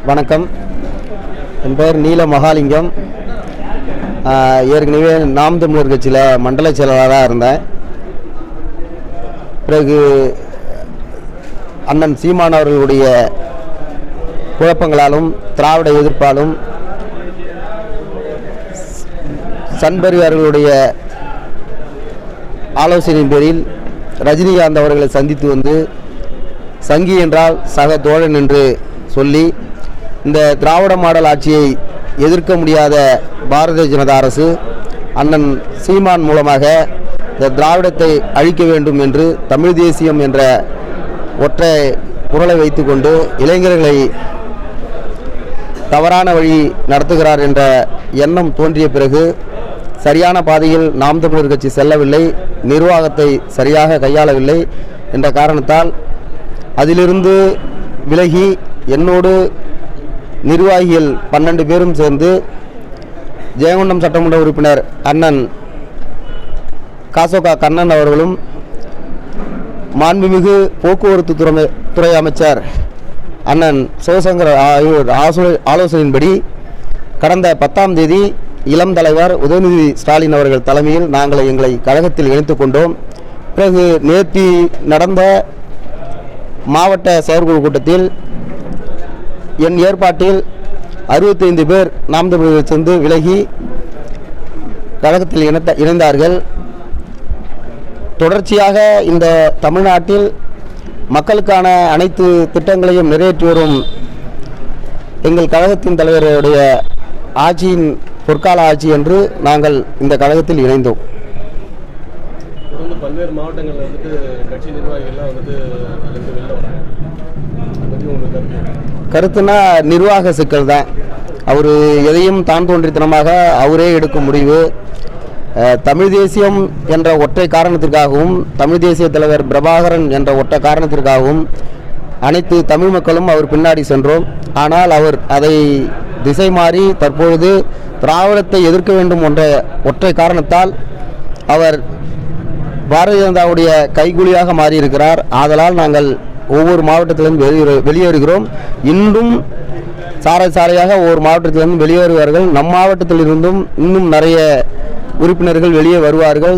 வணக்கம். என் பெயர் நீல மகாலிங்கம். ஏற்கனவே நாம் தமிழர் கட்சியில் மண்டல செயலாளராக இருந்தேன். பிறகு அண்ணன் சீமான் அவர்களுடைய குழப்பங்களாலும் திராவிட எதிர்ப்பாலும் சன்பரிவார்களுடைய ஆலோசனையின் பேரில் ரஜினிகாந்த் அவர்களை சந்தித்து வந்து சங்கி என்றால் சக தோழன் என்று சொல்லி இந்த திராவிட மாடல் ஆட்சியை எதிர்க்க முடியாத பாரதிய ஜனதா அரசு அண்ணன் சீமான் மூலமாக இந்த திராவிடத்தை அழிக்க வேண்டும் என்று தமிழ் தேசியம் என்ற ஒற்றை குரலை வைத்துக்கொண்டு இளைஞர்களை தவறான வழி நடத்துகிறார் என்ற எண்ணம் தோன்றிய பிறகு சரியான பாதையில் நாம் தமிழர் கட்சி செல்லவில்லை, நிர்வாகத்தை சரியாக கையாளவில்லை என்ற காரணத்தால் அதிலிருந்து விலகி என்னோடு நிர்வாகிகள் 12 பேரும் சேர்ந்து ஜெயங்கொண்டம் சட்டமன்ற உறுப்பினர் அண்ணன் காசோகா கண்ணன் அவர்களும் மாண்புமிகு போக்குவரத்து துறை அமைச்சர் அண்ணன் சிவசங்கர் ஆலோசனையின்படி கடந்த 10ஆம் தேதி இளம் தலைவர் உதயநிதி ஸ்டாலின் அவர்கள் தலைமையில் நாங்கள் எங்களை கழகத்தில் இணைத்துக் கொண்டோம். பிறகு நேற்று நடந்த மாவட்ட செயற்குழு கூட்டத்தில் என் ஏற்பாட்டில் 65 பேர் நாம் தமிழர் சேர்ந்து விலகி கழகத்தில் இணைந்தார்கள். தொடர்ச்சியாக இந்த தமிழ்நாட்டில் மக்களுக்கான அனைத்து திட்டங்களையும் நிறைவேற்றி வரும் எங்கள் கழகத்தின் தலைவருடைய ஆட்சியின் பொற்கால ஆட்சி என்று நாங்கள் இந்த கழகத்தில் இணைந்தோம். பல்வேறு மாவட்டங்களில் வந்துட்டு கட்சி நிர்வாகிகள்லாம் வந்துட்டு கருத்துனா நிர்வாக சிக்கல் தான். அவர் எதையும் தான் தோன்றித்தனமாக அவரே எடுக்கும் முடிவு. தமிழ் தேசியம் என்ற ஒற்றை காரணத்திற்காகவும் தமிழ் தேசிய தலைவர் பிரபாகரன் என்ற ஒற்றை காரணத்திற்காகவும் அனைத்து தமிழ் மக்களும் அவர் பின்னாடி சென்றோம். ஆனால் அவர் அதை திசை மாறி தற்பொழுது திராவிடத்தை எதிர்க்க வேண்டும் என்ற ஒற்றை காரணத்தால் அவர் பாரதிய ஜனதாவுடைய கைகூலியாக மாறியிருக்கிறார். ஆதலால் நாங்கள் ஒவ்வொரு மாவட்டத்திலிருந்து வெளியேறுகிறோம். இன்றும் சாரையாக ஒவ்வொரு மாவட்டத்திலிருந்து வெளியேறுவார்கள். நம் மாவட்டத்திலிருந்தும் இன்னும் நிறைய உறுப்பினர்கள் வெளியே வருவார்கள்.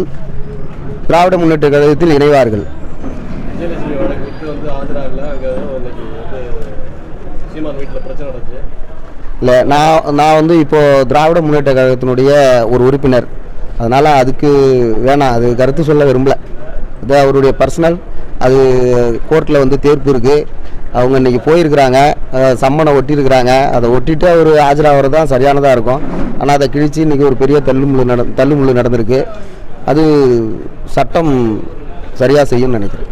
திராவிட முன்னேற்ற கழகத்தில் இணைவார்கள். இல்லை, நான் வந்து இப்போது திராவிட முன்னேற்ற கழகத்தினுடைய ஒரு உறுப்பினர். அதனால் அதுக்கு வேணாம், அது கருத்து சொல்ல விரும்பலை. அது அவருடைய பர்சனல். அது கோர்ட்டில் வந்து தீர்ப்பு இருக்குது. அவங்க இன்றைக்கி போயிருக்கிறாங்க, சம்மனை ஒட்டியிருக்கிறாங்க. அதை ஒட்டிட்டு அவர் ஆஜராகிறது தான் சரியானதாக இருக்கும். ஆனால் அதை கிழித்து இன்றைக்கி ஒரு பெரிய தள்ளுமுள்ளு நடந்திருக்கு. அது சட்டம் சரியாக செய்யும்னு நினைக்கிறேன்.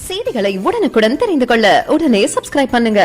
செய்திகளை உடனுக்குடன் தெரிந்து கொள்ள உடனே சப்ஸ்கிரைப் பண்ணுங்க.